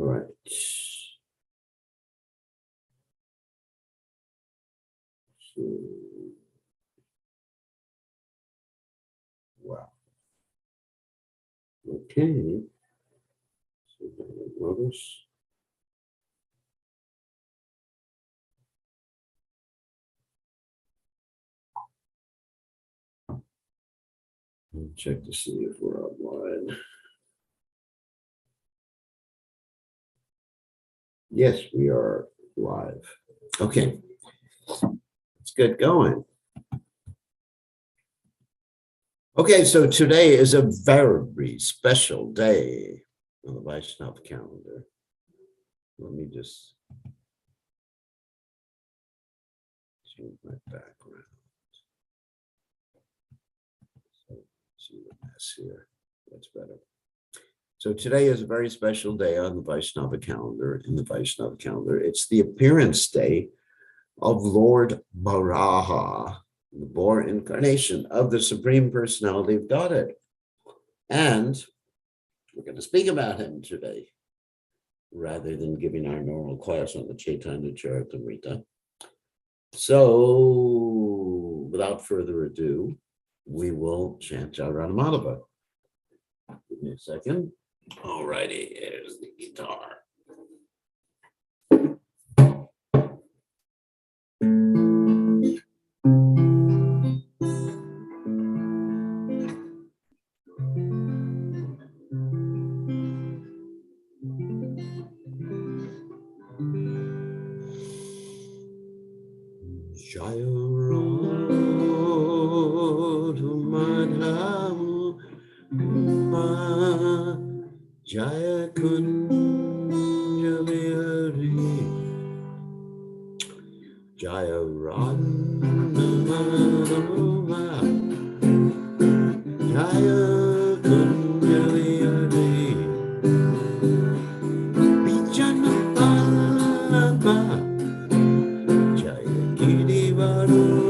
right. So, wow. Okay. So notice. Check to see if we're online. Yes, we are live. Okay. Let's get going. Okay, so today is a very special day on the Vaishnava calendar. Let me just change my background. So, see the mess here. That's better. So today is a very special day on the Vaishnava calendar. In the Vaishnava calendar, it's the appearance day of Lord Varaha, the boar incarnation of the Supreme Personality of Godhead. And we're going to speak about him today, rather than giving our normal class on the Chaitanya Charitamrita. So, without further ado, we will chant Jairanamādhava. Give me a second. All righty, here's the guitar. Jaya Jaya Kunja Vihari Jaya Radha Jaya Kunja Vihari Vijana Pallava Jaya Girivarura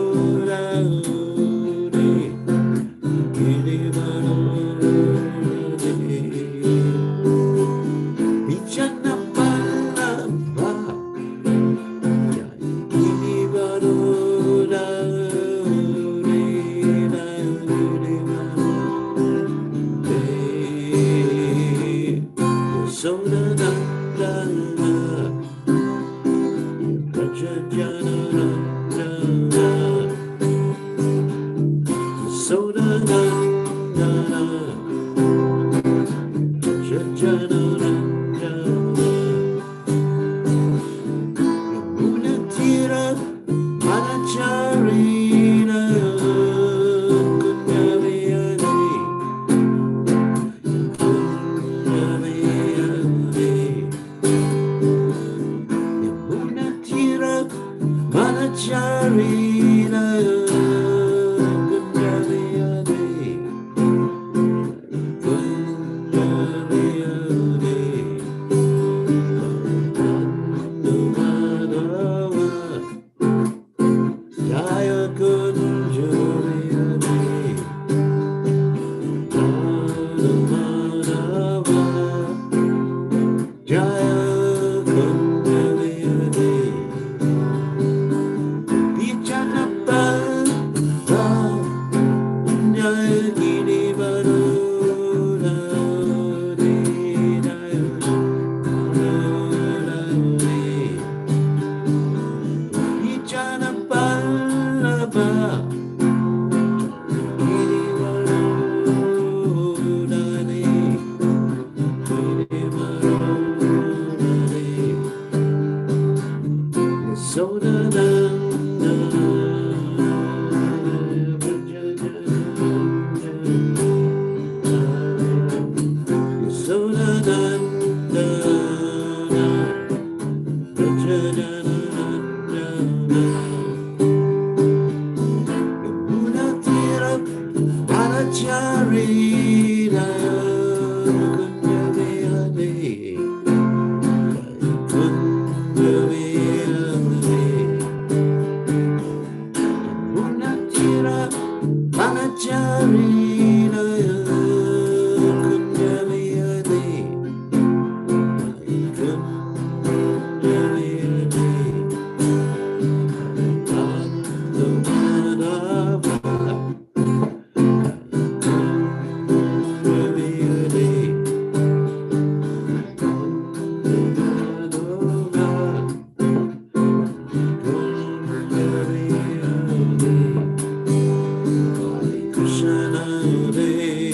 Hare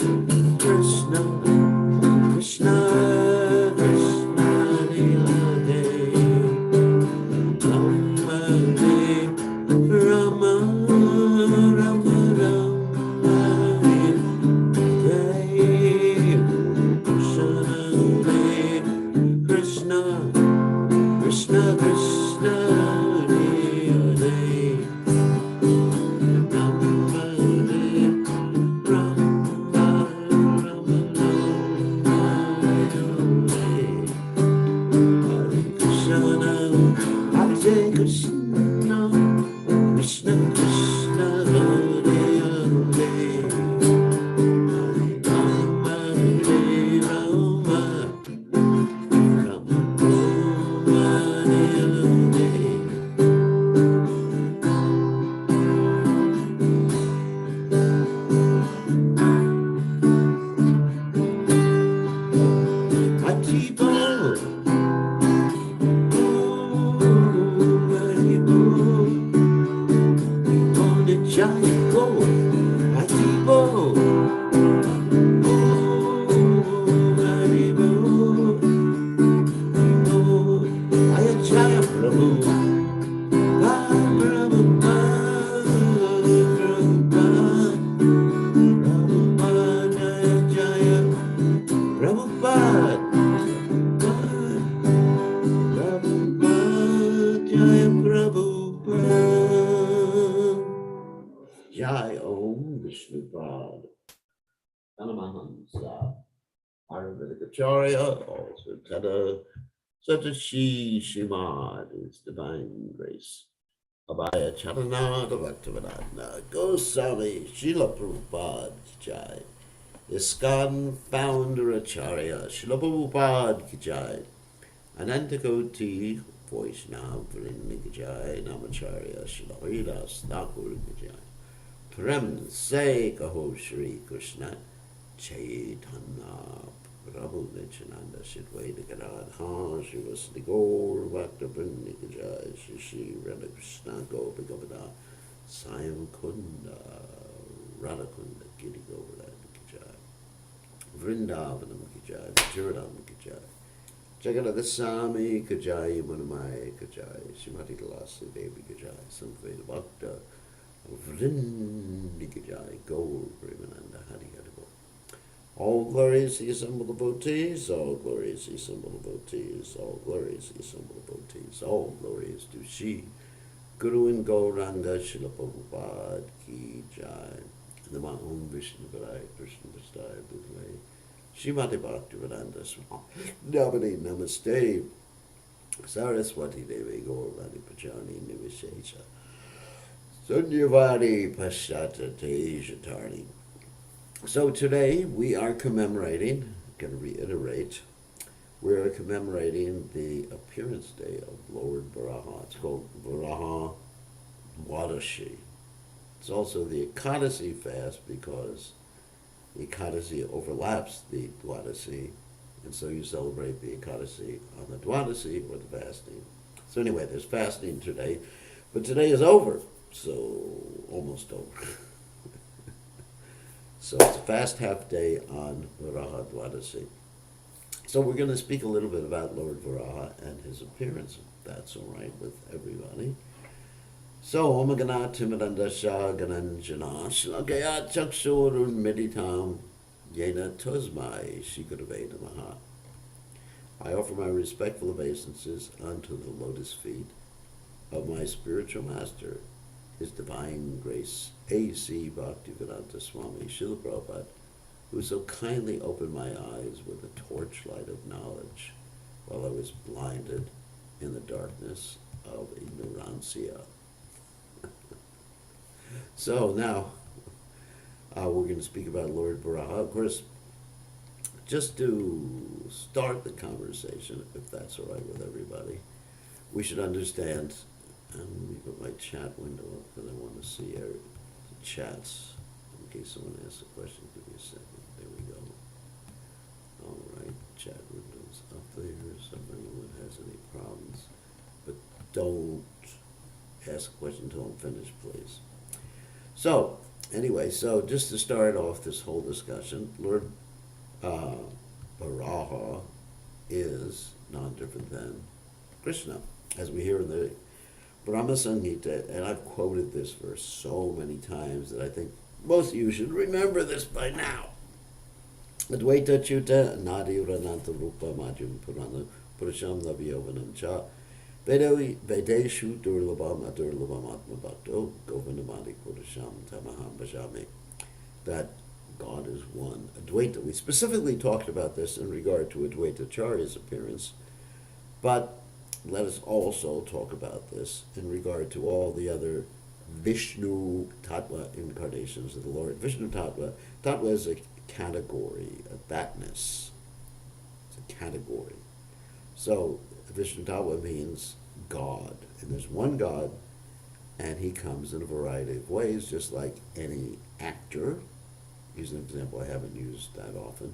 Krishna, Krishna Krishna Hare Rama Hare Rama, Rama Rama Hare Hare Krishna Hare Krishna, Krishna Krishna Hare Hare Rama Hare Rama, Rama Rama Hare Hare Krishna, Hare Krishna, Krishna Krishna Hare Hare Rama Hare Rama, Rama Rama Hare Hare. Jai Om Vishnupad Anamahamsa Ayurvedicacharya, also Tada Satashi Shimad is divine grace. Abhaya Charana Bhaktivedanta Goswami Srila Prabhupada Jai. ISKCON founder Acharya Srila Prabhupada Ki Jai. Anantakoti Vaishnava Vrinda Ki Jai. Namacharya Srila Haridas Thakur Ki Jai. Prem Se Kaho Shri Krishna Chaitanya Prabhu Nityananda Sidvaita Gadadha Shri Vasudhi Gaur Bhakta Vrinda Ki Jai. Shri Shri Radha Krishna Gopi Govardhan Sayam Kunda Radhakunda Giri Govardhan Ki Jai. Vrindavanam Ki Jai. Vijaradam Ki Jai. Jagannath Swami Ki Jai. Manamaya Ki Jai. Srimati Tulasi Devi Ki Jai. Samveda Bhakta Vrinda Ki Jai. Gaur Premananda Hari Hari Bol. All glories to the assembled devotees, all glories to the assembled devotees, all glories to the assembled devotees, all glories to Shri Guru and Gauranga Srila Prabhupada Ki Jai. Nama Om Vishnu Padaya Krishna Prasthaya Bhutale Srimati Bhaktivedanta Swami Navani Namaste Saraswati Devi Gaurani Pachani Nivishesha Sunyavadi Pashata Tejatarni. So today we are commemorating, I'm going to reiterate, we are commemorating the appearance day of Lord Varaha. It's called Varaha Dwadashi. It's also the Ekadasi fast because the Ekadasi overlaps the Dwadashi, and so you celebrate the Ekadasi on the Dwadashi or the fasting. So anyway, there's fasting today, but today is over, so almost over. So it's a fast half day on Varaha Dwadashi. So we're going to speak a little bit about Lord Varaha and his appearance, if that's all right with everybody. So, Om Gana Timidandasha Gananjana Shlagaya Chakshurun Meditam Yena Tosmai Shikadave Namaha. I offer my respectful obeisances unto the lotus feet of my spiritual master, His Divine Grace, A.C. Bhaktivedanta Swami Srila Prabhupada, who so kindly opened my eyes with the torchlight of knowledge while I was blinded in the darkness of ignorancia. So now we're going to speak about Lord Varaha. Of course, just to start the conversation, if that's all right with everybody, we should understand, and let me put my chat window up because I want to see the chats in case someone asks a question. Give me a second. There we go. All right, chat window's up there. So if anyone has any problems, but don't ask a question until I'm finished, please. So, Anyway, so just to start off this whole discussion, Lord uh, Varaha is none different than Krishna, as we hear in the Brahma Samhita, and I've quoted this verse so many times that I think most of you should remember this by now. Advaita Chuta Nadi Rananta Rupa Majum Purana Purusham Naviyovanam Cha Vedeshu Durlabam Adurlabam Atmabhato Govindamadi Purusham Tamaham Bhajami. That God is one. Advaita. We specifically talked about this in regard to Advaita Charya's appearance, but let us also talk about this in regard to all the other Vishnu Tattva incarnations of the Lord. Vishnu Tattva is a category, a thatness. It's a category. So Vishnu Tattva means God, and there's one God, and he comes in a variety of ways, just like any actor. Use an example I haven't used that often.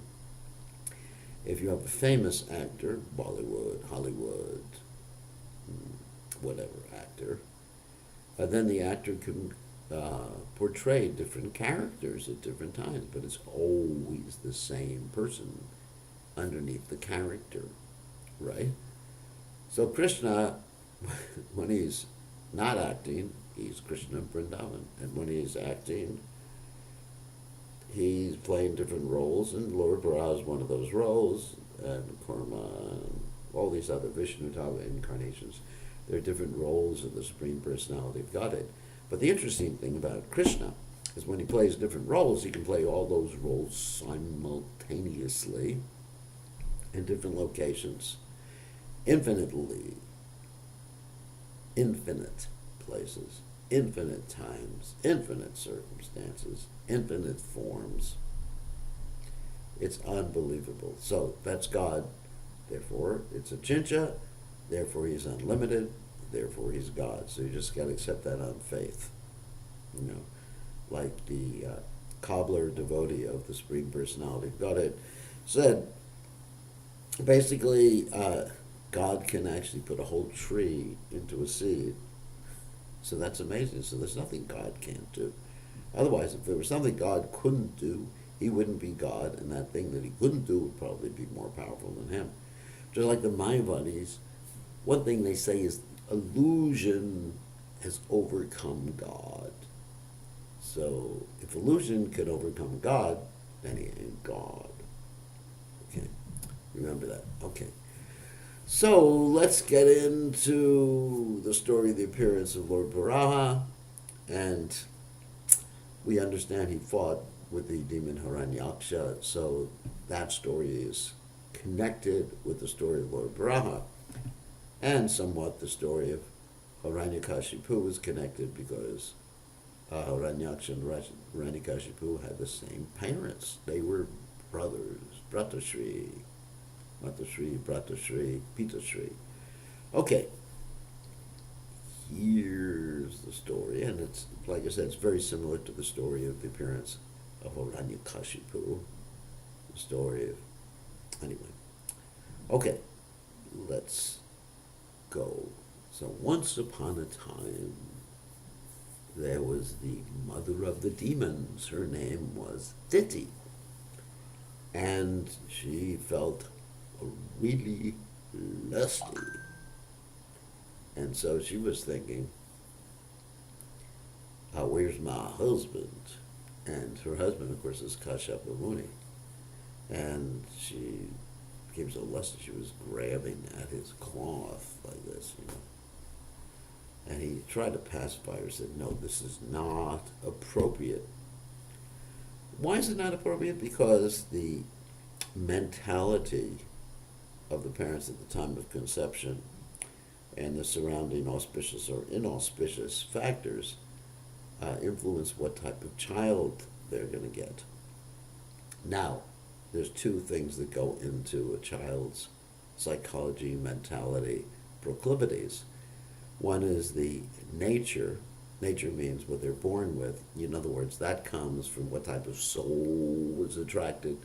If you have a famous actor, Bollywood, Hollywood, whatever actor, then the actor can portray different characters at different times, but it's always the same person underneath the character, right? So Krishna, when he's not acting, he's Krishna Vrindavan, and when he's acting, he's playing different roles, and Lord Varaha is one of those roles, and Kurma, and all these other Vishnu Tattva incarnations. There are different roles of the Supreme Personality of Godhead. But the interesting thing about Krishna is when he plays different roles, he can play all those roles simultaneously in different locations, infinitely, infinite places, infinite times, infinite circumstances, infinite forms. It's unbelievable. So that's God. Therefore, it's a chincha. Therefore, he's unlimited. Therefore, he's God. So you just got to accept that on faith. You know, like the cobbler devotee of the Supreme Personality of Godhead said, basically, God can actually put a whole tree into a seed. So that's amazing. So there's nothing God can't do. Otherwise, if there was something God couldn't do, he wouldn't be God, and that thing that he couldn't do would probably be more powerful than him. Just like the Mayavadis, one thing they say is illusion has overcome God. So if illusion can overcome God, then he ain't God. Okay, remember that. Okay. So let's get into the story of the appearance of Lord Varaha, and we understand he fought with the demon Haranyaksa, so that story is connected with the story of Lord Varaha, and somewhat the story of Haranyakashipu is connected because Haranyaksa and Haranyakashipu had the same parents. They were brothers, Bratashri, Matashri, Bratashri, Pitashri. Okay, here's the story, and it's, like I said, it's very similar to the story of the appearance of Haranyakashipu, the story of, anyway. Okay, let's go. So once upon a time, there was the mother of the demons. Her name was Diti, and she felt really lusty. And so she was thinking, where's my husband? And her husband, of course, is Kashyapa Muni. And she became so lusty, she was grabbing at his cloth like this, you know. And he tried to pacify her, said, no, this is not appropriate. Why is it not appropriate? Because the mentality of the parents at the time of conception and the surrounding auspicious or inauspicious factors influence what type of child they're going to get. Now, there's two things that go into a child's psychology, mentality, proclivities. One is the nature. Nature means what they're born with. In other words, that comes from what type of soul was attracted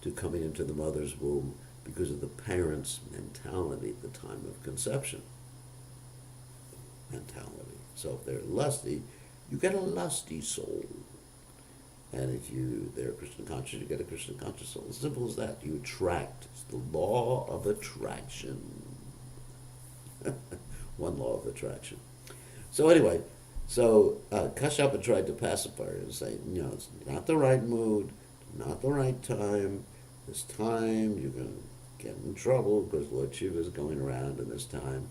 to coming into the mother's womb because of the parents' mentality at the time of conception. Mentality. So if they're lusty, you get a lusty soul. And if they're Krishna conscious, you get a Krishna conscious soul. As simple as that. You attract. It's the law of attraction. One law of attraction. So anyway, Kashyapa tried to pacify her and say, it's not the right mood, not the right time. This time you're going to get in trouble because Lord Shiva is going around in this time,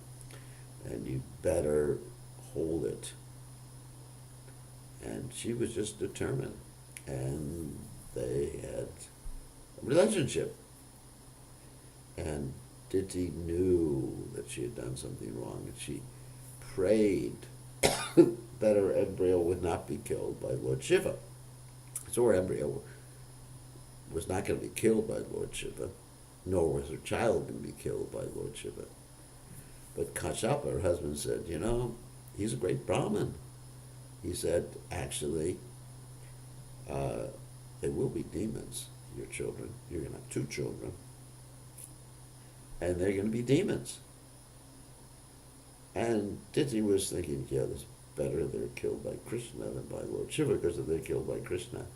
and you better hold it. And she was just determined, and they had a relationship. And Diti knew that she had done something wrong, and she prayed that her embryo would not be killed by Lord Shiva. So her embryo was not going to be killed by Lord Shiva, nor was her child going to be killed by Lord Shiva. But Kashyapa, her husband, said, he's a great Brahmin. He said, actually, they will be demons, your children. You're going to have 2 children. And they're going to be demons. And Diti was thinking, it's better they're killed by Krishna than by Lord Shiva, because if they're killed by Krishna,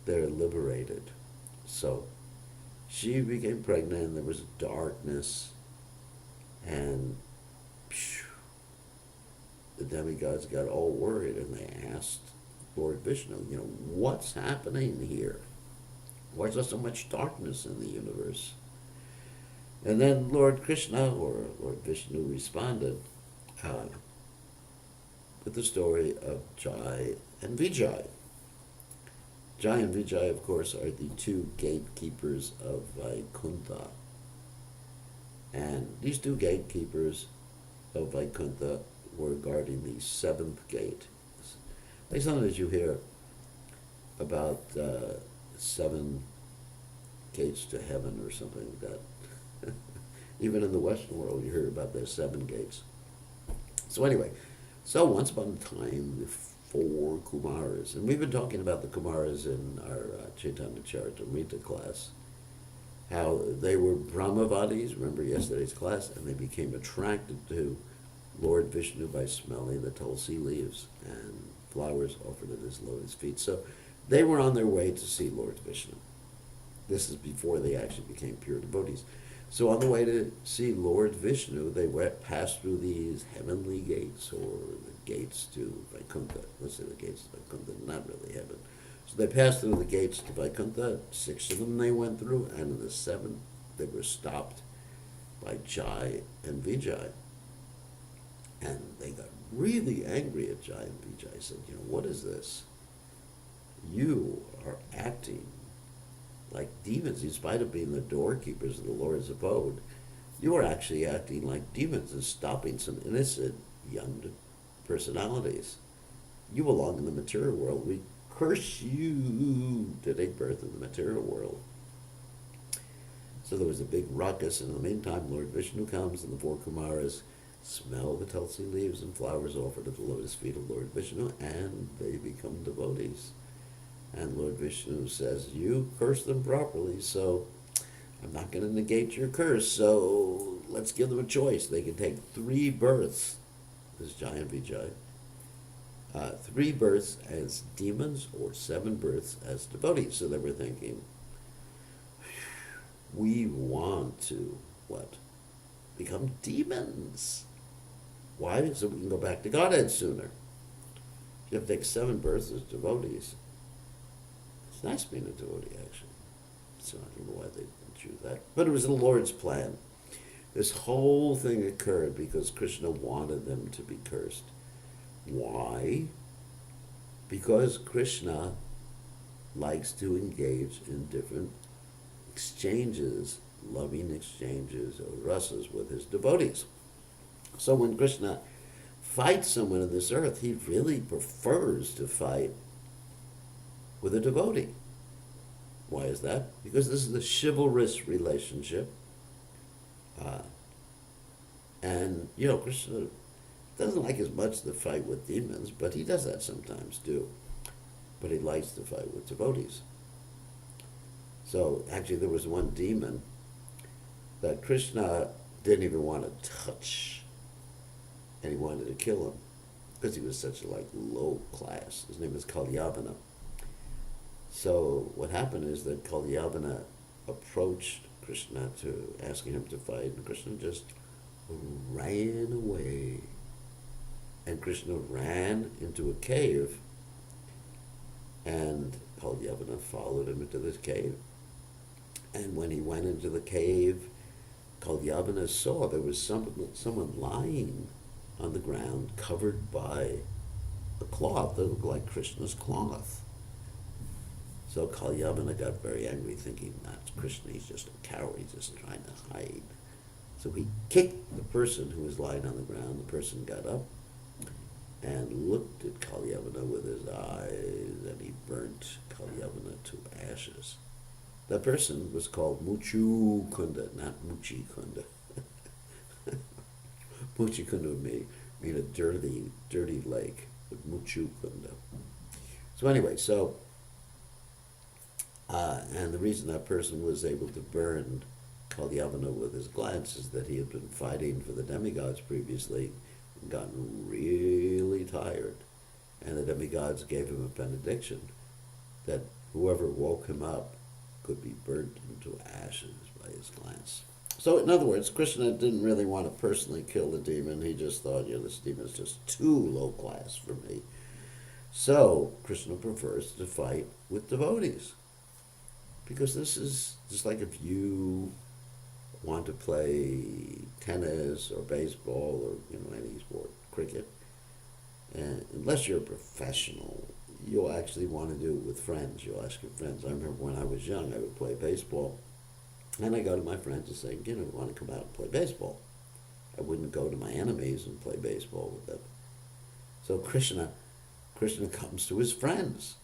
they're liberated. So she became pregnant, and there was darkness, and the demigods got all worried, and they asked Lord Vishnu, what's happening here? Why is there so much darkness in the universe? And then Lord Krishna, or Lord Vishnu, responded with the story of Jai and Vijay. Jai and Vijay, of course, are the 2 gatekeepers of Vaikuntha. And these 2 gatekeepers of Vaikuntha were guarding the 7th gate. Like sometimes you hear about 7 gates to heaven or something like that. Even in the Western world, you hear about their 7 gates. So anyway, once upon a time, the 4 Kumaras, and we've been talking about the Kumaras in our Chaitanya Charitamrita class, how they were Brahmavadis, remember yesterday's class, and they became attracted to Lord Vishnu by smelling the tulsi leaves and flowers offered at his lotus feet. So they were on their way to see Lord Vishnu. This is before they actually became pure devotees. So on the way to see Lord Vishnu, they passed through these heavenly gates, or the gates to Vaikuntha. Let's say the gates to Vaikuntha, not really heaven. So they passed through the gates to Vaikuntha. 6 of them they went through, and in the 7th they were stopped by Jai and Vijay. And they got really angry at Jai and Vijay. Said, what is this? You are acting like demons, in spite of being the doorkeepers of the Lord's abode. You are actually acting like demons and stopping some innocent young personalities. You belong in the material world. We curse you to take birth in the material world. So there was a big ruckus, and in the meantime, Lord Vishnu comes, and the 4 Kumaras smell the tulsi leaves and flowers offered at the lotus feet of Lord Vishnu, and they become devotees. And Lord Vishnu says, you curse them properly, so I'm not going to negate your curse, so let's give them a choice. They can take 3 births, this is Jai and Vijay, 3 births as demons or 7 births as devotees. So they were thinking, we want to, what? Become demons. Why? So we can go back to Godhead sooner. You have to take 7 births as devotees. It's nice being a devotee, actually. So I don't know why they didn't choose that. But it was the Lord's plan. This whole thing occurred because Krishna wanted them to be cursed. Why? Because Krishna likes to engage in different exchanges, loving exchanges or rasas with his devotees. So when Krishna fights someone on this earth, he really prefers to fight with a devotee. Why is that? Because this is the chivalrous relationship. And, Krishna doesn't like as much the fight with demons, but he does that sometimes too. But he likes to fight with devotees. So actually there was one demon that Krishna didn't even want to touch, and he wanted to kill him because he was such a low class. His name is Kalyavana. So what happened is that Kalyavana approached Krishna to asking him to fight, and Krishna just ran away. And Krishna ran into a cave, and Kalyavana followed him into this cave. And when he went into the cave, Kalyavana saw there was someone lying on the ground covered by a cloth that looked like Krishna's cloth. So Kalyavana got very angry, thinking, that's Krishna, he's just a coward, he's just trying to hide. So he kicked the person who was lying on the ground. The person got up and looked at Kalyavana with his eyes, and he burnt Kalyavana to ashes. That person was called Muchu Kunda, not Muchi Kunda. Muchi Kunda would mean a dirty lake, but Muchu Kunda. So anyway, and the reason that person was able to burn Kalyavana with his glance is that he had been fighting for the demigods previously and gotten really tired. And the demigods gave him a benediction that whoever woke him up could be burnt into ashes by his glance. So in other words, Krishna didn't really want to personally kill the demon. He just thought, this demon is just too low class for me. So Krishna prefers to fight with devotees. Because this is just like if you want to play tennis or baseball or any sport, cricket, and unless you're a professional, you'll actually want to do it with friends. You'll ask your friends. I remember when I was young, I would play baseball, and I go to my friends and say, want to come out and play baseball. I wouldn't go to my enemies and play baseball with them. So Krishna comes to his friends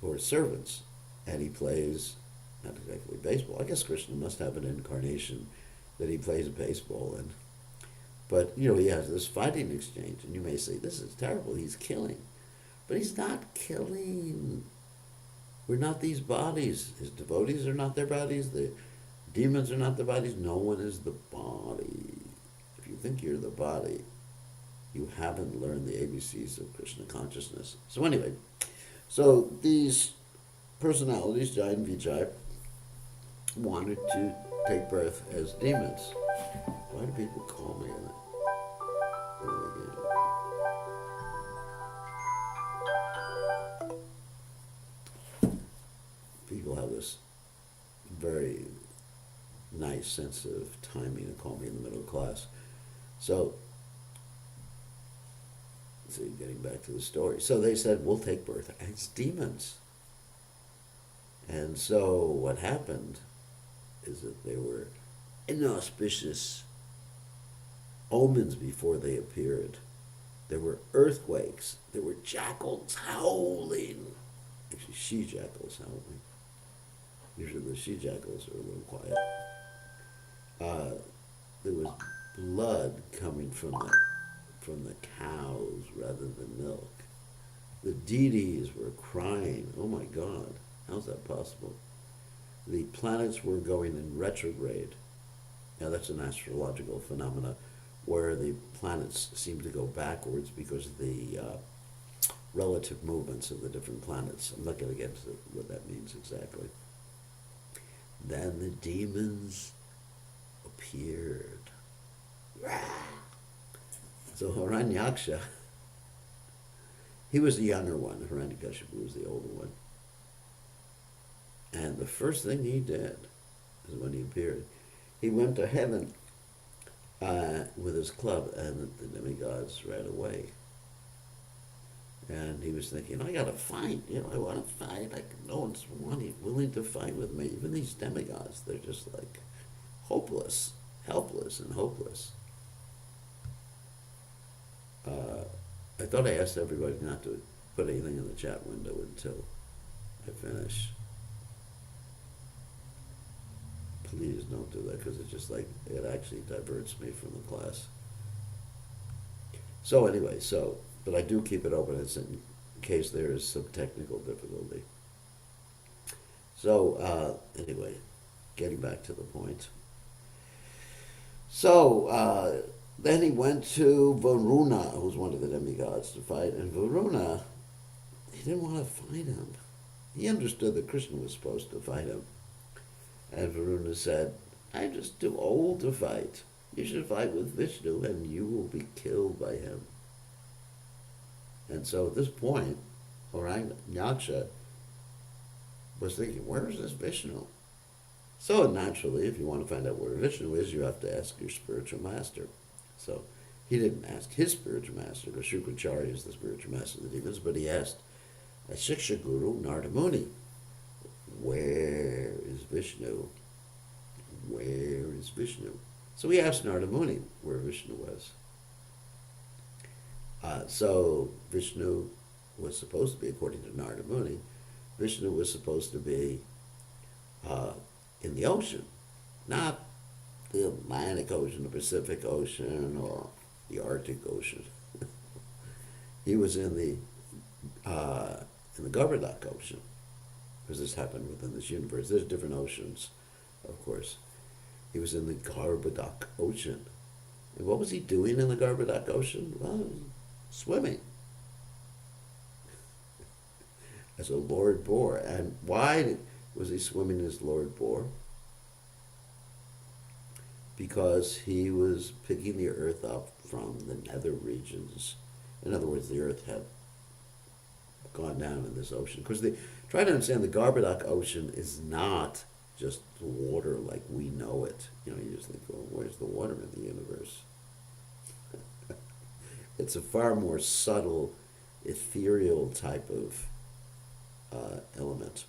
or his servants, and he plays, not exactly baseball. I guess Krishna must have an incarnation that he plays baseball in. But, he has this fighting exchange, and you may say, this is terrible, he's killing. But he's not killing. We're not these bodies. His devotees are not their bodies. The demons are not their bodies. No one is the body. If you think you're the body, you haven't learned the ABCs of Krishna consciousness. So anyway, these personalities, Jai and Vijay, wanted to take birth as demons. Why do people call me that? People have this very nice sense of timing to call me in the middle class. So, getting back to the story. So they said, we'll take birth as demons. And so what happened is that there were inauspicious omens before they appeared. There were earthquakes. There were jackals howling. Actually, she-jackals howling. Usually the she-jackals are a little quiet. There was blood coming from the cows rather than milk. The deities were crying, oh my God, how's that possible? The planets were going in retrograde. Now that's an astrological phenomena where the planets seem to go backwards because of the relative movements of the different planets. I'm not going to get into what that means exactly. Then the demons appeared. So Haranyaksa, he was the younger one. Haranyaksa was the older one. And the first thing he did is when he appeared, he went to heaven with his club, and the demigods ran away. And he was thinking, I got to fight. I want to fight. No one's willing to fight with me. Even these demigods, they're just like hopeless, helpless, and hopeless. I thought I asked everybody not to put anything in the chat window until I finish. Please don't do that, because it's just like, it actually diverts me from the class. So anyway, but I do keep it open in case there is some technical difficulty. So anyway, getting back to the point. So then he went to Varuna, who's one of the demigods, to fight. And Varuna, he didn't want to fight him. he understood that Krishna was supposed to fight him. And Varuna said, I'm just too old to fight. You should fight with Vishnu and you will be killed by him. And so at this point, Haranyaksa was thinking, where is this Vishnu? So naturally, if you want to find out where Vishnu is, you have to ask your spiritual master. So he didn't ask his spiritual master, because Shukracharya is the spiritual master of the demons, but he asked a Shiksha Guru, Narada Muni, where is Vishnu? Where is Vishnu? So he asked Narada Muni where Vishnu was. So Vishnu was supposed to be, according to Narada Muni, Vishnu was supposed to be in the ocean, not the Atlantic Ocean, the Pacific Ocean, or the Arctic Ocean. He was in the Govardhan Ocean, because this happened within this universe. There's different oceans, of course. He was in the Govardhan Ocean. And what was he doing in the Govardhan Ocean? Well, swimming as a Lord Boar. And why was he swimming as Lord Boar? Because he was picking the earth up from the nether regions. In other words, the earth had gone down in this ocean. Because try to understand, the Govardhan Ocean is not just the water like we know it. You know, you just think, well, where's the water in the universe? It's a far more subtle, ethereal type of element.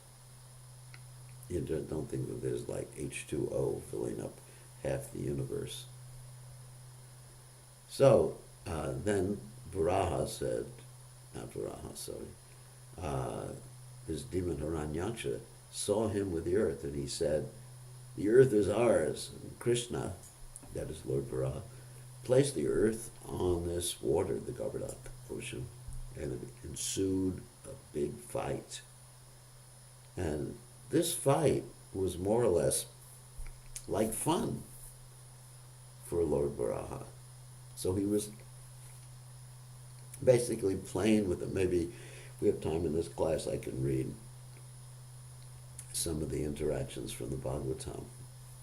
You don't think that there's like H2O filling up half the universe. So then Varaha said, not Varaha, sorry, his demon Haranyaksa saw him with the earth, and he said, the earth is ours. And Krishna, that is Lord Varaha, placed the earth on this water, the Govardhan Ocean, and it ensued a big fight. And this fight was more or less like fun for Lord Varaha. So he was basically playing with it. Maybe if we have time in this class, I can read some of the interactions from the Bhagavatam.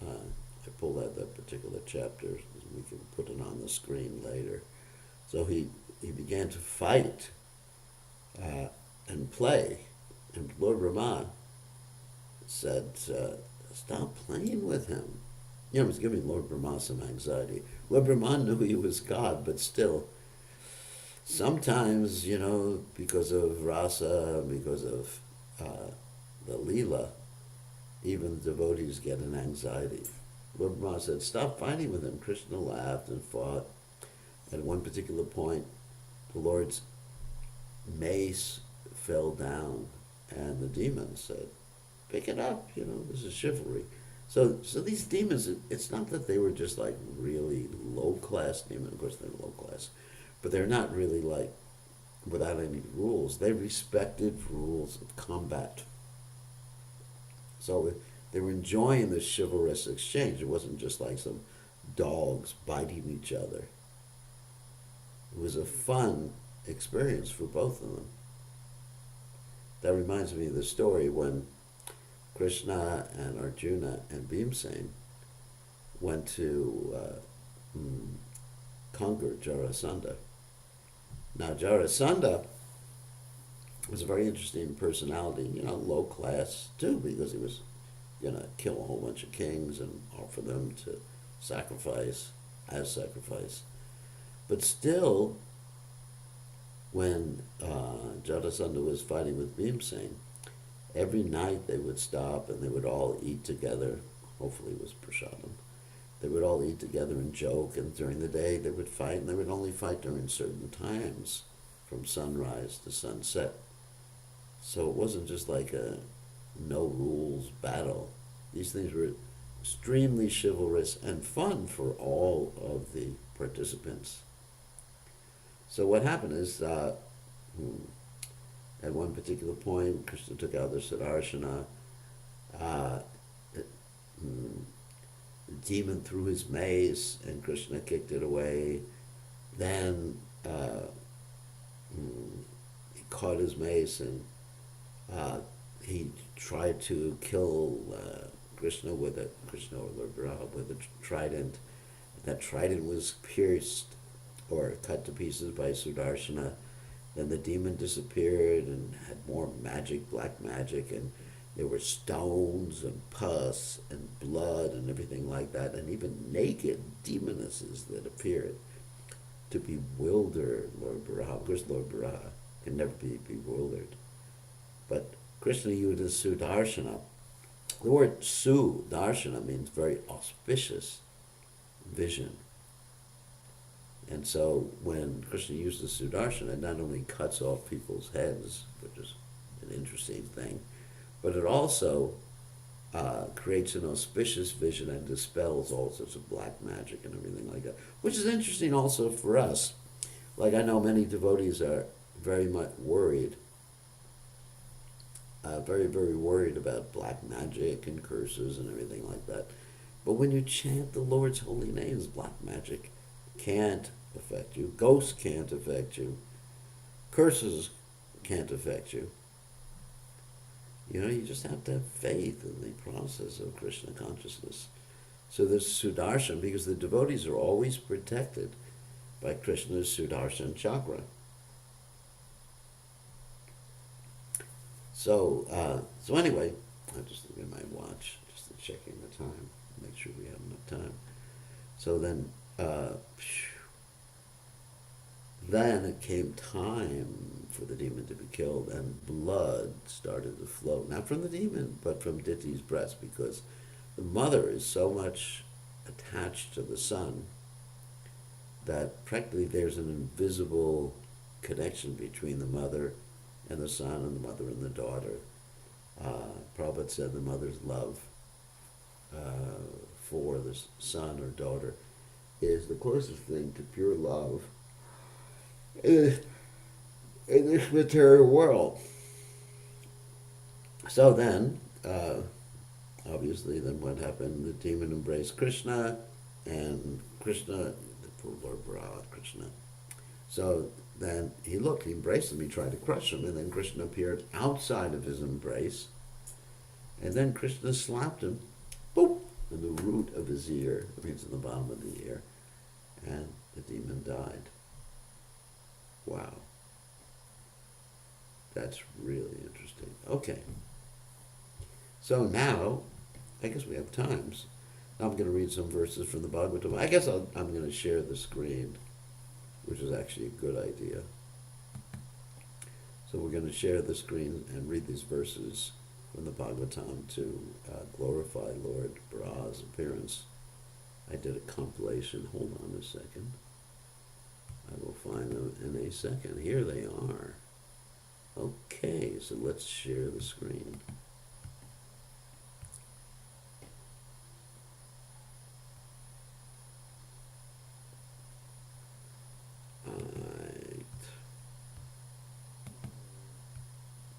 I pulled out that particular chapter. We can put it on the screen later. So he began to fight and play. And Lord Brahma said, stop playing with him. You know, it was giving Lord Brahma some anxiety. Lord Brahma knew he was God, but still, sometimes, you know, because of rasa, because of the Leela, even the devotees get an anxiety. Lord Brahma said, stop fighting with him. Krishna laughed and fought. At one particular point, the Lord's mace fell down, and the demons said, pick it up, you know, this is chivalry. So these demons, it's not that they were just like really low-class demons. Of course, they're low-class, but they're not really like without any rules. They respected rules of combat. So they were enjoying this chivalrous exchange. It wasn't just like some dogs biting each other. It was a fun experience for both of them. That reminds me of the story when Krishna and Arjuna and Bhimsen went to conquer Jarasandha. Now Jarasandha was a very interesting personality, you know, low class too, because he was going to kill a whole bunch of kings and offer them to sacrifice, as sacrifice. But still, when Jarasandha was fighting with Bhimsen, every night they would stop and they would all eat together. Hopefully it was prasadam. They would all eat together and joke, and during the day they would fight, and they would only fight during certain times, from sunrise to sunset. So it wasn't just like a no-rules battle. These things were extremely chivalrous and fun for all of the participants. So what happened is, at one particular point, Krishna took out the Sudarshana. The demon threw his mace, and Krishna kicked it away. Then he caught his mace, and he tried to kill Krishna or Lord Varaha with a trident. That trident was pierced or cut to pieces by Sudarshana. Then the demon disappeared and had more magic, black magic, and there were stones and pus and blood and everything like that, and even naked demonesses that appeared to bewilder Lord Varaha. Of course, Lord Varaha can never be bewildered. But Krishna used Sudarshana. The word Sudarshana means very auspicious vision. And so when Krishna uses Sudarshana, it not only cuts off people's heads, which is an interesting thing, but it also creates an auspicious vision and dispels all sorts of black magic and everything like that, which is interesting also for us. Like I know many devotees are very much worried, very, very worried about black magic and curses and everything like that. But when you chant the Lord's holy names, black magic can't affect you. Ghosts can't affect you. Curses can't affect you. You know, you just have to have faith in the process of Krishna consciousness. So there's Sudarshan, because the devotees are always protected by Krishna's Sudarshan chakra. So anyway, I'm just looking at my watch, just checking the time, make sure we have enough time. So then it came time for the demon to be killed, and blood started to flow, not from the demon, but from Diti's breast, because the mother is so much attached to the son that practically there's an invisible connection between the mother and the son, and the mother and the daughter. Prabhupada said the mother's love for the son or daughter is the closest thing to pure love in this material world. So then, obviously, then what happened? The demon embraced Krishna, and Krishna, the poor Lord Varaha, Krishna. So then he embraced him, he tried to crush him, and then Krishna appeared outside of his embrace, and then Krishna slapped him, boop, in the root of his ear, I mean it's in the bottom of the ear, and the demon died. Wow. That's really interesting. Okay. So now, I guess we have times. Now I'm going to read some verses from the Bhagavatam. I guess I'm going to share the screen, which is actually a good idea. So we're going to share the screen and read these verses from the Bhagavatam to glorify Lord Varaha's appearance. I did a compilation. Hold on a second. I will find them in a second. Here they are. Okay, so let's share the screen.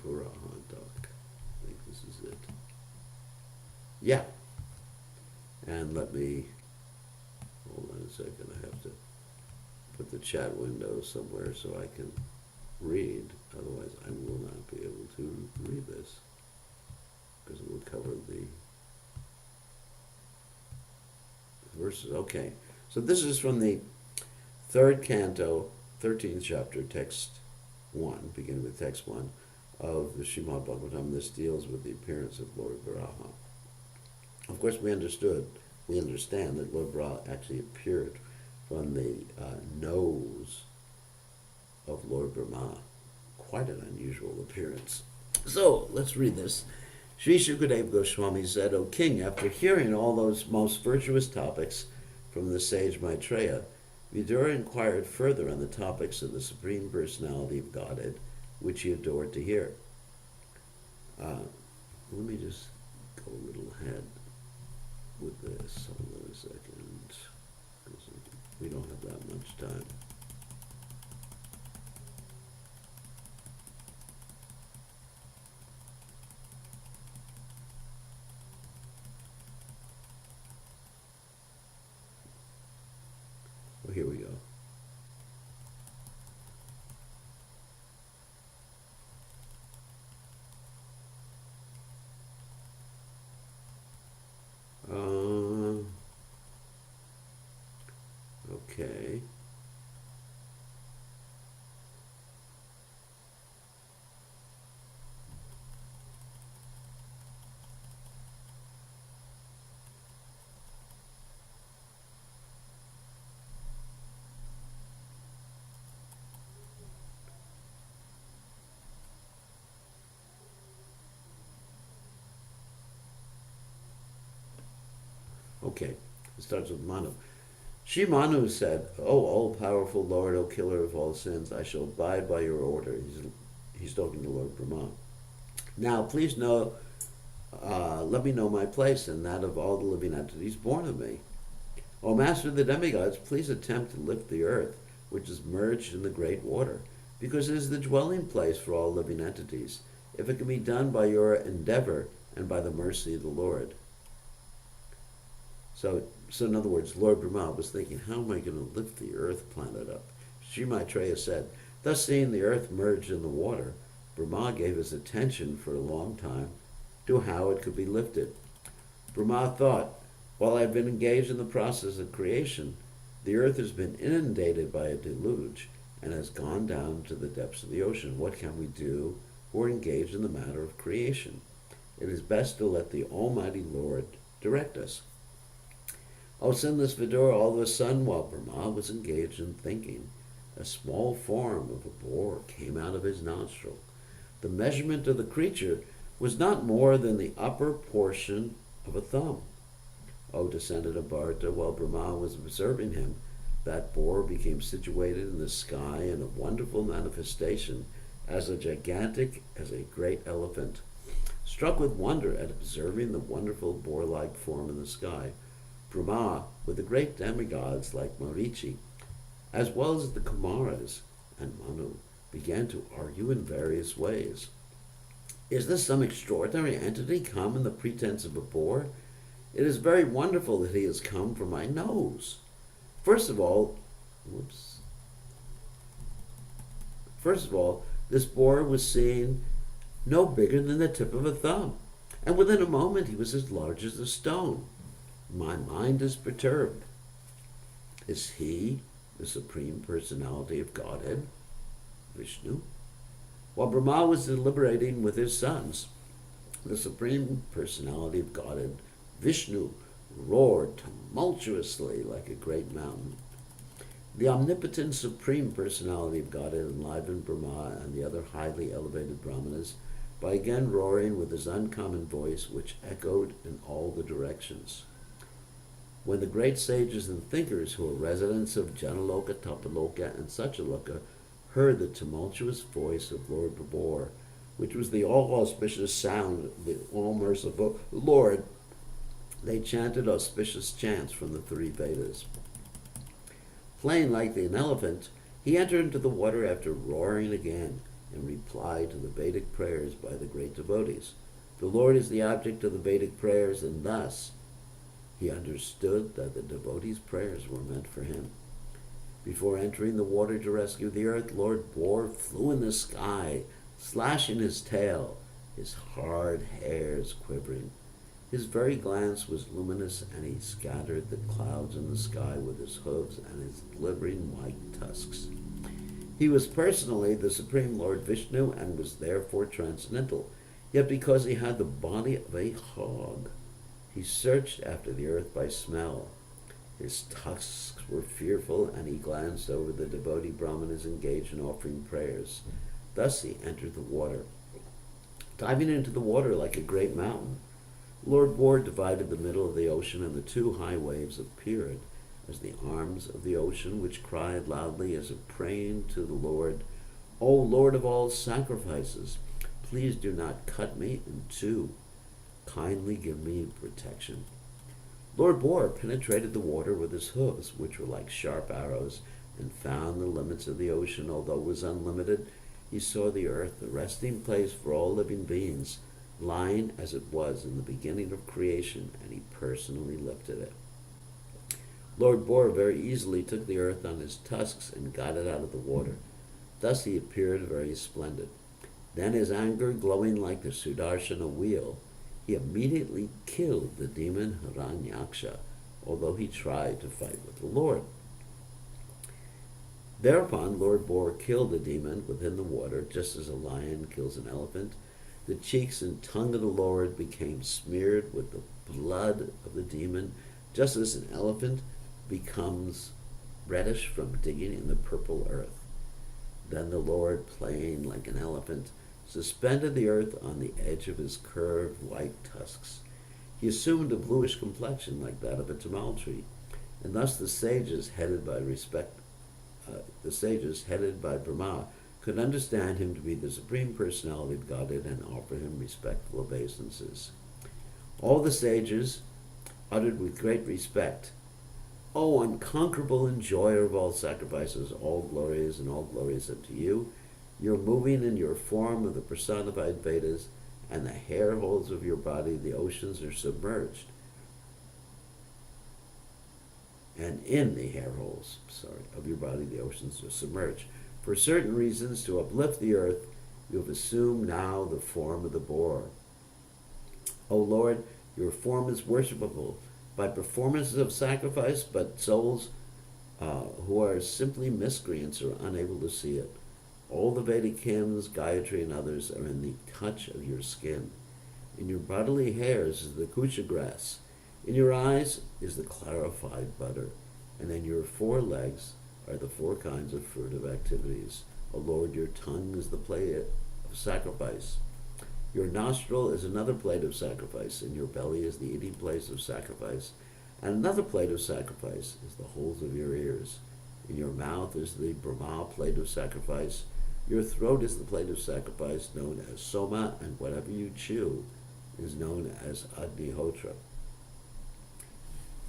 Varaha doc. I think this is it. Yeah. And let me, hold on a second, I have to put the chat window somewhere so I can read. Otherwise, I will not be able to read this, because it will cover the verses. Okay, so this is from the third canto, 13th chapter, text 1, beginning with text 1 of the Srimad Bhagavatam. This deals with the appearance of Lord Varaha. Of course, we understand that Lord Varaha actually appeared from the nose of Lord Brahma. Quite an unusual appearance. So, let's read this. Sri Shukadeva Goswami said, O king, after hearing all those most virtuous topics from the sage Maitreya, Vidura inquired further on the topics of the Supreme Personality of Godhead, which he adored to hear. Let me just go a little ahead with this. Hold on a second. We don't have that much time. Well, here we go. Okay. Okay. It starts with Manu. She Manu said, "O all-powerful Lord, O killer of all sins, I shall abide by your order." He's talking to Lord Brahma. Now, please know, let me know my place and that of all the living entities born of me. O Master of the demigods, please attempt to lift the earth, which is merged in the great water, because it is the dwelling place for all living entities, if it can be done by your endeavor and by the mercy of the Lord. So in other words, Lord Brahma was thinking, how am I going to lift the earth planet up? Sri Maitreya said, thus seeing the earth merged in the water, Brahma gave his attention for a long time to how it could be lifted. Brahma thought, while I have been engaged in the process of creation, the earth has been inundated by a deluge and has gone down to the depths of the ocean. What can we do who are engaged in the matter of creation? It is best to let the Almighty Lord direct us. O sinless Vidura, all of a sudden, while Brahma was engaged in thinking, a small form of a boar came out of his nostril. The measurement of the creature was not more than the upper portion of a thumb. O descendant of Bharata, while Brahma was observing him, that boar became situated in the sky in a wonderful manifestation, as gigantic as a great elephant. Struck with wonder at observing the wonderful boar-like form in the sky, Brahma, with the great demigods like Marichi, as well as the Kumaras and Manu, began to argue in various ways. Is this some extraordinary entity come in the pretense of a boar? It is very wonderful that he has come from my nose. First of all, this boar was seen no bigger than the tip of a thumb, and within a moment he was as large as a stone. My mind is perturbed. Is he the Supreme Personality of Godhead, Vishnu? While Brahma was deliberating with his sons, the Supreme Personality of Godhead, Vishnu, roared tumultuously like a great mountain. The omnipotent Supreme Personality of Godhead enlivened Brahma and the other highly elevated Brahmanas by again roaring with his uncommon voice, which echoed in all the directions. When the great sages and thinkers who were residents of Janaloka, Tapaloka, and Satyaloka heard the tumultuous voice of Lord Babor, which was the all-auspicious sound of the all-merciful Lord, they chanted auspicious chants from the three Vedas. Playing like an elephant, he entered into the water after roaring again in reply to the Vedic prayers by the great devotees. The Lord is the object of the Vedic prayers, and thus he understood that the devotees' prayers were meant for him. Before entering the water to rescue the earth, Lord Boar flew in the sky, slashing his tail, his hard hairs quivering. His very glance was luminous, and he scattered the clouds in the sky with his hooves and his glittering white tusks. He was personally the Supreme Lord Vishnu and was therefore transcendental, yet because he had the body of a hog, he searched after the earth by smell. His tusks were fearful, and he glanced over the devotee Brahmanas engaged in offering prayers. Thus he entered the water. Diving into the water like a great mountain, Lord Boar divided the middle of the ocean, and the two high waves appeared as the arms of the ocean, which cried loudly as if praying to the Lord, O Lord of all sacrifices, please do not cut me in two. Kindly give me protection. Lord Boar penetrated the water with his hooves, which were like sharp arrows, and found the limits of the ocean. Although it was unlimited, he saw the earth, the resting place for all living beings, lying as it was in the beginning of creation, and he personally lifted it. Lord Boar very easily took the earth on his tusks and got it out of the water. Thus he appeared very splendid. Then, his anger glowing like the Sudarshana wheel, he immediately killed the demon Haranyaksa, although he tried to fight with the Lord. Thereupon, Lord Boar killed the demon within the water, just as a lion kills an elephant. The cheeks and tongue of the Lord became smeared with the blood of the demon, just as an elephant becomes reddish from digging in the purple earth. Then the Lord, playing like an elephant, suspended the earth on the edge of his curved white tusks. He assumed a bluish complexion like that of a tamal tree, and thus the sages headed by Brahma could understand him to be the Supreme Personality of Godhead and offer him respectful obeisances. All the sages uttered with great respect, "O unconquerable enjoyer of all sacrifices, all glories unto you. You're moving in your form of the personified Vedas, and the hair holes of your body, the oceans are submerged." And in the hair holes, of your body, the oceans are submerged. For certain reasons, to uplift the earth, you have assumed now the form of the boar. O Lord, your form is worshipable by performances of sacrifice, but souls who are simply miscreants are unable to see it. All the Vedic hymns, Gayatri, and others are in the touch of your skin. In your bodily hairs is the kusha grass. In your eyes is the clarified butter. And in your 4 legs are the 4 kinds of fruitive activities. O Lord, your tongue is the plate of sacrifice. Your nostril is another plate of sacrifice, and your belly is the eating place of sacrifice. And another plate of sacrifice is the holes of your ears. In your mouth is the Brahma plate of sacrifice. Your throat is the plate of sacrifice, known as Soma, and whatever you chew is known as Agnihotra.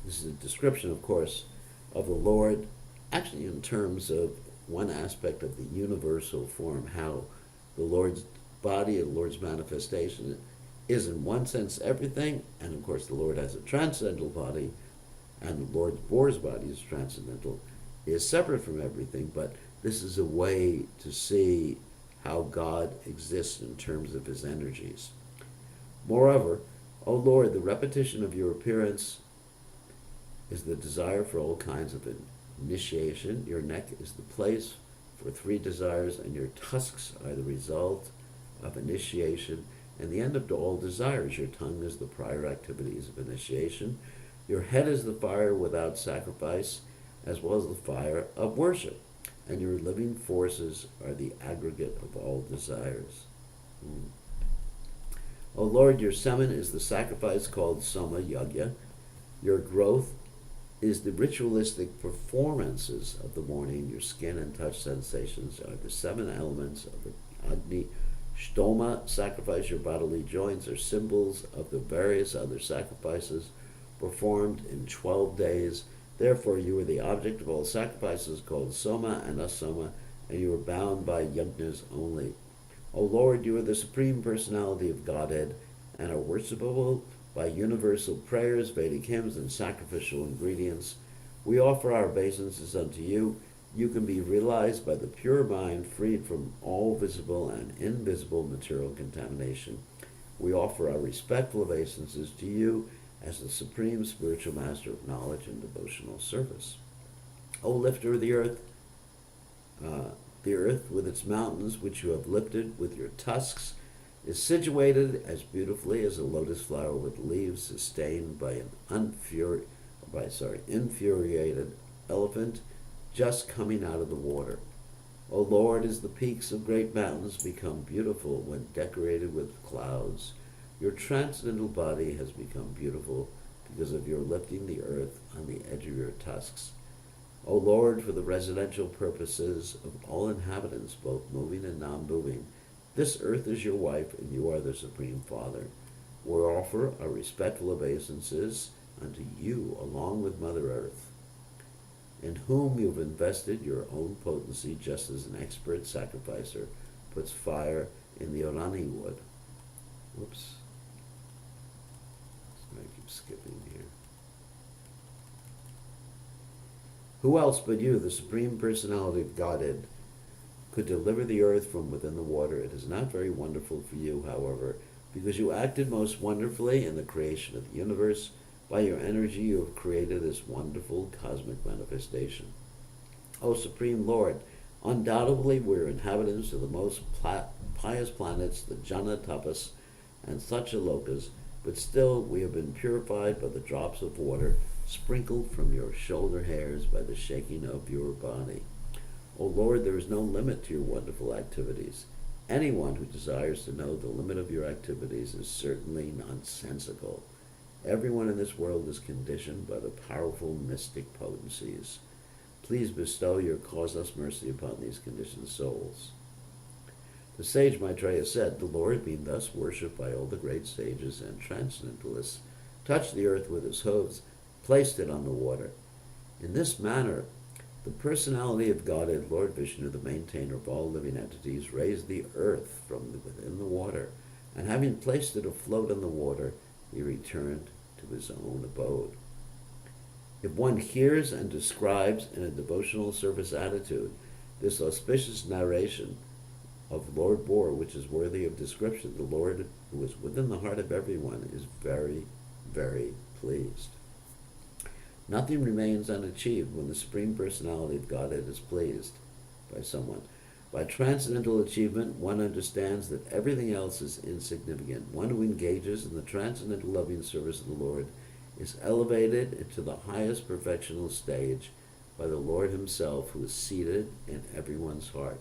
This is a description, of course, of the Lord, actually in terms of one aspect of the universal form, how the Lord's body and the Lord's manifestation is in one sense everything, and of course the Lord has a transcendental body, and the Lord's boar's body is transcendental, is separate from everything, but this is a way to see how God exists in terms of his energies. Moreover, O Lord, the repetition of your appearance is the desire for all kinds of initiation. Your neck is the place for 3 desires, and your tusks are the result of initiation and the end of all desires. Your tongue is the prior activities of initiation. Your head is the fire without sacrifice, as well as the fire of worship. And your living forces are the aggregate of all desires. O Lord, your semen is the sacrifice called Soma Yagya. Your growth is the ritualistic performances of the morning. Your skin and touch sensations are the 7 elements of the Agni. Shtoma sacrifice. Your bodily joints are symbols of the various other sacrifices performed in 12 days. Therefore, you are the object of all sacrifices called Soma and Asoma, and you are bound by yajnas only. O Lord, you are the Supreme Personality of Godhead, and are worshipable by universal prayers, Vedic hymns, and sacrificial ingredients. We offer our obeisances unto you. You can be realized by the pure mind, freed from all visible and invisible material contamination. We offer our respectful obeisances to you as the Supreme Spiritual Master of knowledge and devotional service. O lifter of the earth with its mountains, which you have lifted with your tusks, is situated as beautifully as a lotus flower with leaves sustained by an infuriated elephant just coming out of the water. O Lord, as the peaks of great mountains become beautiful when decorated with clouds, your transcendental body has become beautiful because of your lifting the earth on the edge of your tusks. O Lord, for the residential purposes of all inhabitants, both moving and non-moving, this earth is your wife, and you are the Supreme Father. We offer our respectful obeisances unto you, along with Mother Earth, in whom you have invested your own potency, just as an expert sacrificer puts fire in the orani wood. Whoops. I keep skipping here. Who else but you, the Supreme Personality of Godhead, could deliver the earth from within the water? It is not very wonderful for you, however, because you acted most wonderfully in the creation of the universe. By your energy you have created this wonderful cosmic manifestation. O Supreme Lord, undoubtedly we are inhabitants of the most pious planets, the Jana Tapas and Satyalokas, but still we have been purified by the drops of water sprinkled from your shoulder hairs by the shaking of your body. O Lord, there is no limit to your wonderful activities. Anyone who desires to know the limit of your activities is certainly nonsensical. Everyone in this world is conditioned by the powerful mystic potencies. Please bestow your causeless mercy upon these conditioned souls. The sage Maitreya said, the Lord, being thus worshipped by all the great sages and transcendentalists, touched the earth with his hooves, placed it on the water. In this manner, the personality of Godhead, Lord Vishnu, the maintainer of all living entities, raised the earth from within the water, and having placed it afloat on the water, he returned to his own abode. If one hears and describes in a devotional service attitude this auspicious narration of Lord Bor, which is worthy of description, the Lord, who is within the heart of everyone, is very, very pleased. Nothing remains unachieved when the Supreme Personality of Godhead is pleased by someone. By transcendental achievement, one understands that everything else is insignificant. One who engages in the transcendental loving service of the Lord is elevated into the highest perfectional stage by the Lord himself, who is seated in everyone's heart.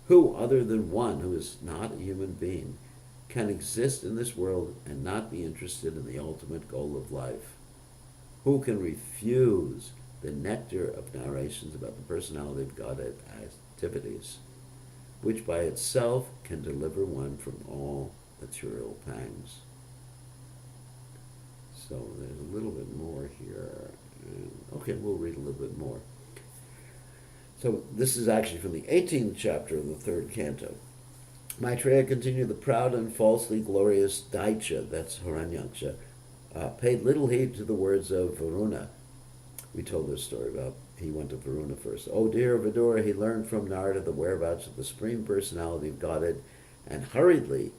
Who, other than one who is not a human being, can exist in this world and not be interested in the ultimate goal of life? Who can refuse the nectar of narrations about the personality of Godhead activities, which by itself can deliver one from all material pangs? So there's a little bit more here. Okay, we'll read a little bit more. So this is actually from the 18th chapter of the 3rd canto. Maitreya continued, the proud and falsely glorious Daicha, that's Haranyaksa, paid little heed to the words of Varuna. We told this story about he went to Varuna first. Oh dear Vidura, he learned from Narada the whereabouts of the Supreme Personality of Godhead and hurriedly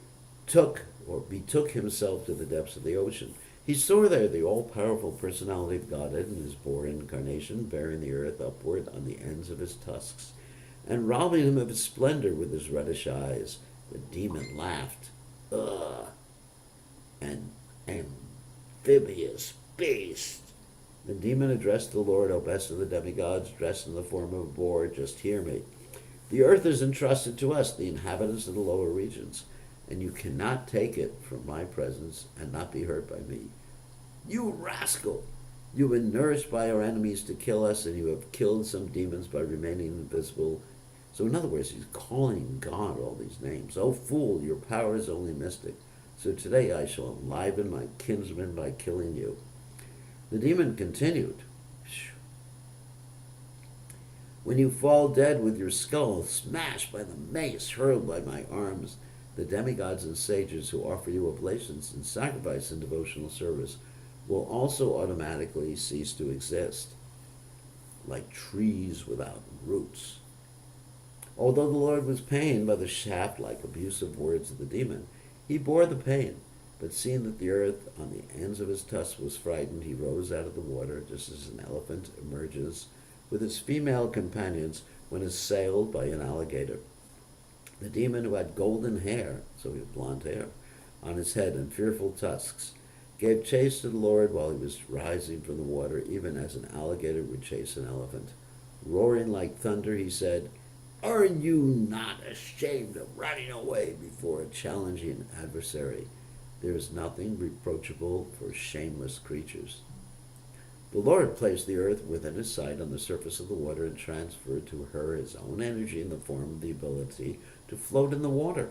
betook himself to the depths of the ocean. He saw there the all-powerful personality of Godhead in his Bor incarnation, bearing the earth upward on the ends of his tusks, and robbing him of his splendor with his reddish eyes. The demon laughed. Ugh! An amphibious beast! The demon addressed the Lord, O best of the demigods, dressed in the form of a boar, just hear me. The earth is entrusted to us, the inhabitants of the lower regions, and you cannot take it from my presence and not be hurt by me. You rascal! You have been nourished by our enemies to kill us, and you have killed some demons by remaining invisible. So in other words, he's calling God all these names. Oh fool, your power is only mystic. So today I shall enliven my kinsmen by killing you. The demon continued. When you fall dead with your skull smashed by the mace hurled by my arms, the demigods and sages who offer you oblations and sacrifice in devotional service will also automatically cease to exist, like trees without roots. Although the Lord was pained by the shaft-like abusive words of the demon, he bore the pain, but seeing that the earth on the ends of his tusks was frightened, he rose out of the water just as an elephant emerges with its female companions when assailed by an alligator. The demon, who had golden hair, so he had blonde hair, on his head and fearful tusks, gave chase to the Lord while he was rising from the water, even as an alligator would chase an elephant. Roaring like thunder, he said, Are you not ashamed of running away before a challenging adversary? There is nothing reproachable for shameless creatures. The Lord placed the earth within his sight on the surface of the water and transferred to her his own energy in the form of the ability to float in the water.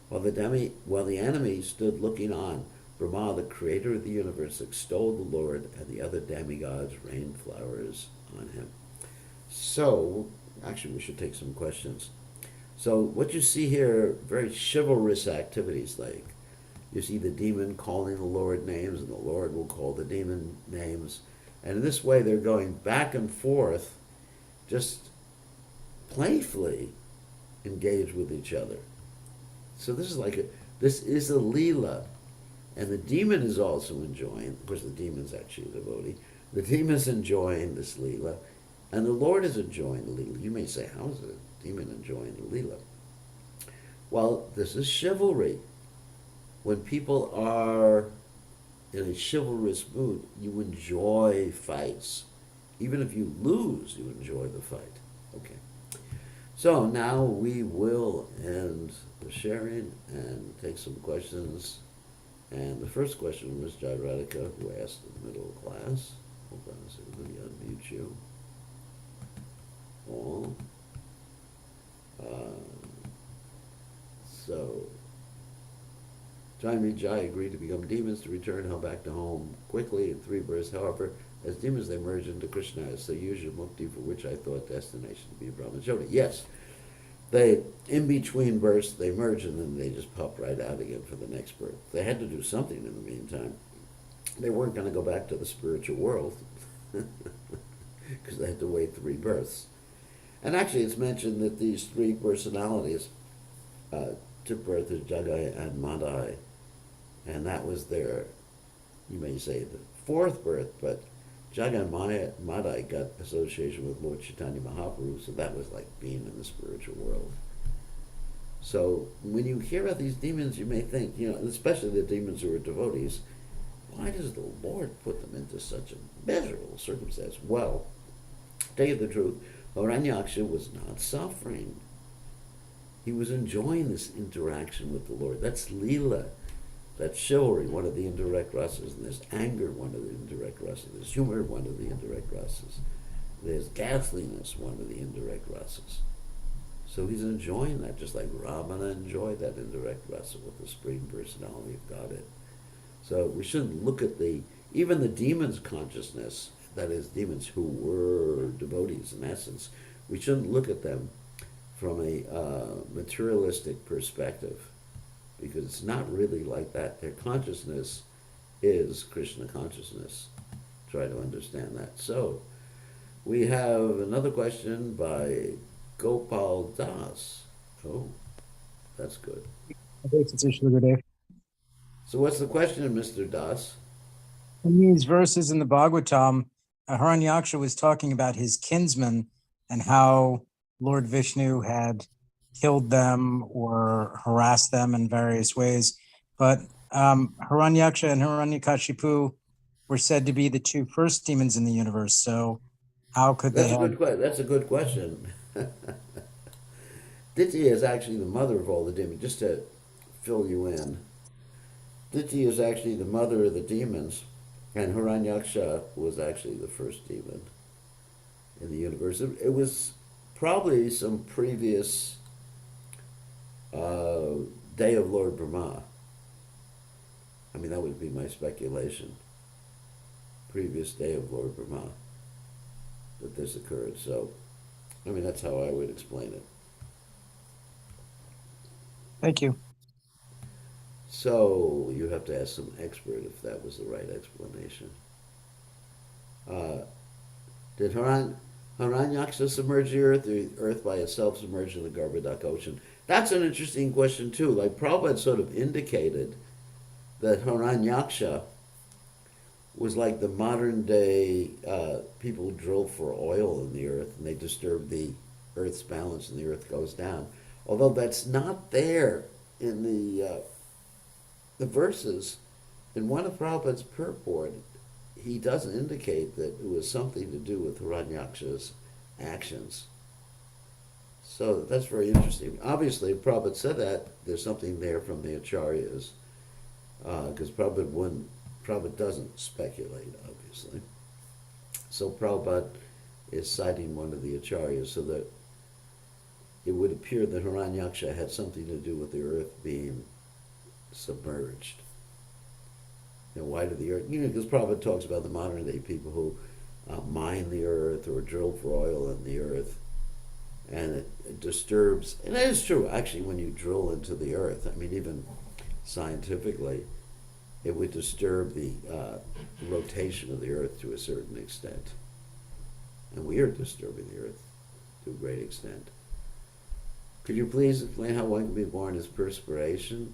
While the enemy stood looking on, Brahma, the creator of the universe, extolled the Lord, and the other demigods rained flowers on him. So, actually we should take some questions. So what you see here, very chivalrous activities, like you see the demon calling the Lord names, and the Lord will call the demon names. And in this way, they're going back and forth, just playfully engaged with each other. So this is a Leela. And the demon is also enjoying, of course the demon's actually a devotee, the demon's enjoying this Leela, And the Lord is enjoying the Leela. You may say, how is a demon enjoying the Leela? Well, this is chivalry. When people are in a chivalrous mood, you enjoy fights. Even if you lose, you enjoy the fight. Okay. So now we will end the sharing and take some questions. And the first question was Jai Radhika, who asked in the middle of class. Hold on a second, let me unmute you all. So, Jai agreed to become demons to return hell back to home quickly in 3 births. However, as demons they merge into Krishna. So use your mukti, for which I thought destination to be a Brahman Jyoti. Yes, they, in between births, they merge and then they just pop right out again for the next birth. They had to do something in the meantime. They weren't going to go back to the spiritual world because they had to wait 3 births. And actually, it's mentioned that these 3 personalities took birth as Jagai and Madai, and that was their, you may say, the 4th birth, but Jagai and Madai got association with Lord Chaitanya Mahaprabhu, so that was like being in the spiritual world. So when you hear about these demons, you may think, especially the demons who are devotees, why does the Lord put them into such a miserable circumstance? Well, to tell you the truth, Haranyaksa was not suffering. He was enjoying this interaction with the Lord. That's Leela. That's chivalry, one of the indirect rasas. And there's anger, one of the indirect rasas. There's humor, one of the indirect rasas. There's ghastliness, one of the indirect rasas. So he's enjoying that, just like Ramana enjoyed that indirect rasa with the Supreme Personality of Godhead. So we shouldn't look at even the demons' consciousness, that is, demons who were devotees in essence, we shouldn't look at them from a materialistic perspective, because it's not really like that. Their consciousness is Krishna consciousness. Try to understand that. So we have another question by Gopal Das. Oh, that's good. So what's the question, Mr. Das? In these verses in the Bhagavatam, Haranyaksha was talking about his kinsmen and how Lord Vishnu had killed them or harassed them in various ways. But Haranyaksha and Hiranyakashipu were said to be the 2 first demons in the universe. So how could That's they have... That's a good question. Diti is actually the mother of all the demons. Just to fill you in, Diti is actually the mother of the demons, and Haranyaksha was actually the first demon in the universe. It was probably some previous day of Lord Brahma. I mean, that would be my speculation. Previous day of Lord Brahma that this occurred. So, I mean, that's how I would explain it. Thank you. So you have to ask some expert if that was the right explanation. Did Haranyaksa submerge the earth by itself, submerged in the Garbhodak ocean? That's an interesting question too. Like Prabhupada sort of indicated that Haranyaksha was like the modern day people who drill for oil in the earth, and they disturb the earth's balance and the earth goes down. Although that's not there in the verses, in one of Prabhupada's purport, he doesn't indicate that it was something to do with Haranyaksha's actions. So that's very interesting. Obviously, if Prabhupada said that, there's something there from the Acharyas, because Prabhupada doesn't speculate, obviously. So Prabhupada is citing one of the Acharyas, so that it would appear that Haranyaksha had something to do with the earth being submerged. Why did the earth? Because Prabhupada talks about the modern day people who mine the earth or drill for oil in the earth, and it disturbs. And that is true, actually, when you drill into the earth. I mean, even scientifically, it would disturb the rotation of the earth to a certain extent, and we are disturbing the earth to a great extent. Could you please explain how one can be born as perspiration,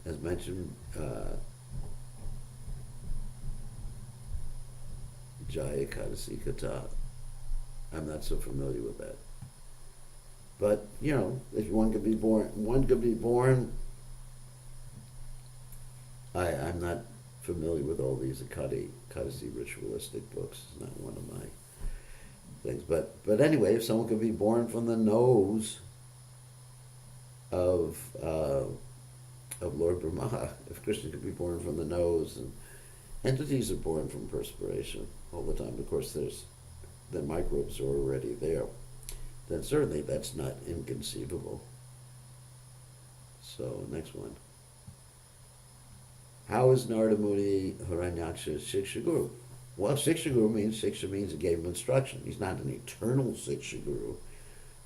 as mentioned? Jaya Kadasi Kata. I'm not so familiar with that. But, if one could be born. I'm not familiar with all these Ekadasi ritualistic books. It's not one of my things. But anyway, if someone could be born from the nose of Lord Brahma, if Krishna could be born from the nose, and entities are born from perspiration all the time. Of course, the microbes are already there. Then certainly that's not inconceivable. So, next one. How is Narada Muni Haranyaksa's Shiksha Guru? Well, Shiksha Guru means he gave him instruction. He's not an eternal Shiksha Guru,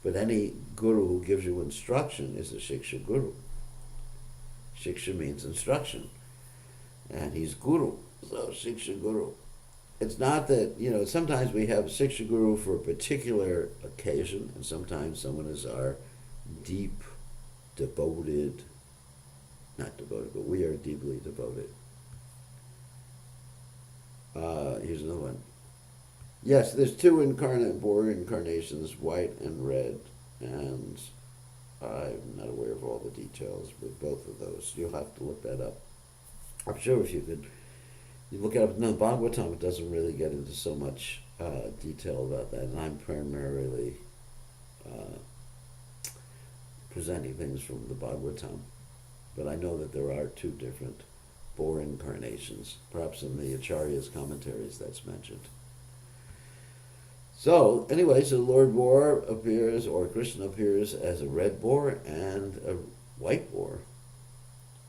but any Guru who gives you instruction is a Shiksha Guru. Shiksha means instruction, and he's Guru, so Shiksha Guru. It's not that, sometimes we have Shiksha Guru for a particular occasion, and sometimes someone is our deep, devoted, not devoted, but we are deeply devoted. Here's another one. Yes, there's two boar incarnations, white and red, and I'm not aware of all the details with both of those. You'll have to look that up. I'm sure if you look it up. No, Bhagavatam, it doesn't really get into so much detail about that, and I'm primarily presenting things from the Bhagavatam. But I know that there are two different boar incarnations. Perhaps in the Acharya's commentaries that's mentioned. So, anyway, so Lord Boar appears, or Krishna appears, as a red boar and a white boar,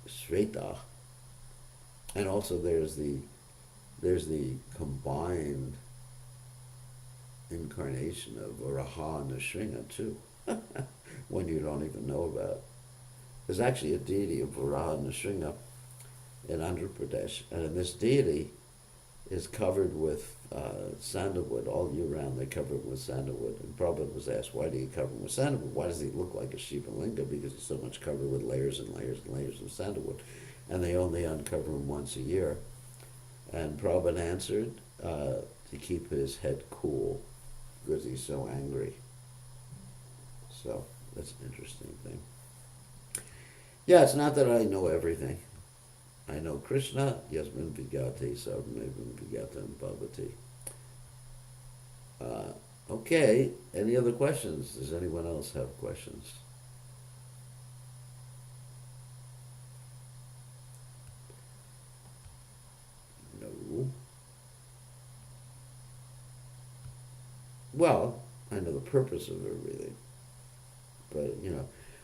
Shveta. And also there's the combined incarnation of Varaha and Nrsimha too, one you don't even know about. There's actually a deity of Varaha and Nrsimha in Andhra Pradesh, and this deity is covered with sandalwood all year round. They cover it with sandalwood. And Prabhupada was asked, why do you cover him with sandalwood? Why does he look like a Shiva Linga? Because he's so much covered with layers and layers and layers of sandalwood. And they only uncover him once a year. And Prabhupada answered, to keep his head cool, because he's so angry. So that's an interesting thing. Yeah, it's not that I know everything. I know Krishna, Yasmin Vigate, Sarvamevim Vigatam Bhavati. Okay, any other questions? Does anyone else have questions? No. Well, I know the purpose of everything. But,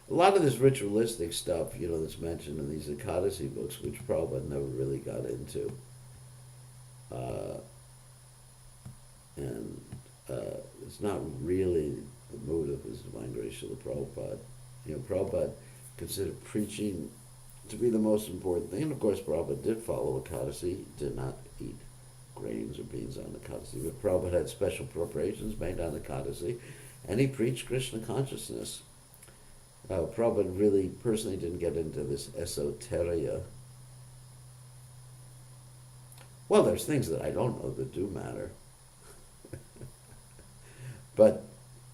a lot of this ritualistic stuff, that's mentioned in these Ekadasi books, which Prabhupada never really got into. It's not really the mood of His Divine Grace Srila Prabhupada. Prabhupada considered preaching to be the most important thing. And of course, Prabhupada did follow Ekadasi. He did not eat grains or beans on Ekadasi. But Prabhupada had special preparations made on Ekadasi, and he preached Krishna consciousness. Prabhupada really personally didn't get into this esoteria. Well, there's things that I don't know that do matter. But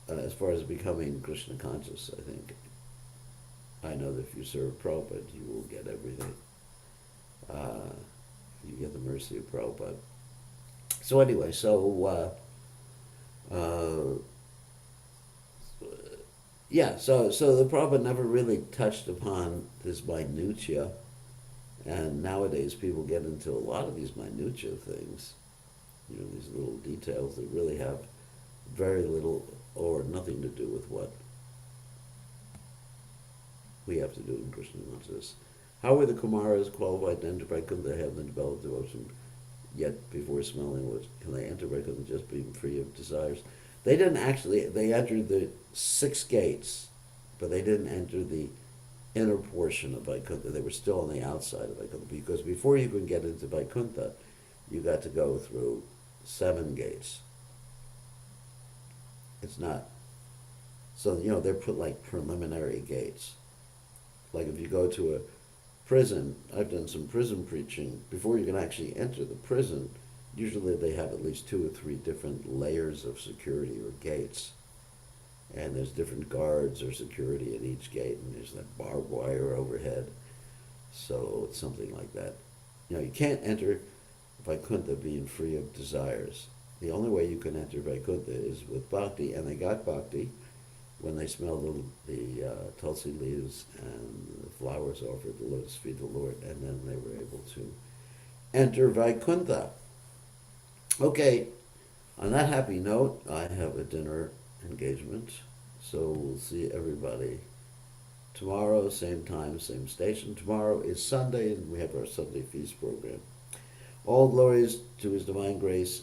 as far as becoming Krishna conscious, I think, I know that if you serve Prabhupada, you will get everything. You get the mercy of Prabhupada. So anyway, so the Prabhupada never really touched upon this minutia, and nowadays people get into a lot of these minutia things, these little details that really have very little or nothing to do with what we have to do in Krishna consciousness. How were the Kumaras qualified to enter Vaikuntha? They haven't developed devotion yet before smelling what can they enter Vaikuntha just being free of desires? They didn't actually, they entered the 6 gates, but they didn't enter the inner portion of Vaikuntha. They were still on the outside of Vaikuntha, because before you could get into Vaikuntha, you got to go through 7 gates. It's not, so, they're put like preliminary gates. Like if you go to a prison, I've done some prison preaching, before you can actually enter the prison, usually they have at least 2 or 3 different layers of security or gates. And there's different guards or security at each gate, and there's that barbed wire overhead. So it's something like that. You can't enter Vaikuntha being free of desires. The only way you can enter Vaikuntha is with bhakti, and they got bhakti when they smelled the tulsi leaves and the flowers offered the lotus feet of the Lord, and then they were able to enter Vaikuntha. Okay, on that happy note, I have a dinner engagement, so we'll see everybody tomorrow, same time, same station. Tomorrow is Sunday, and we have our Sunday feast program. All glories to His divine grace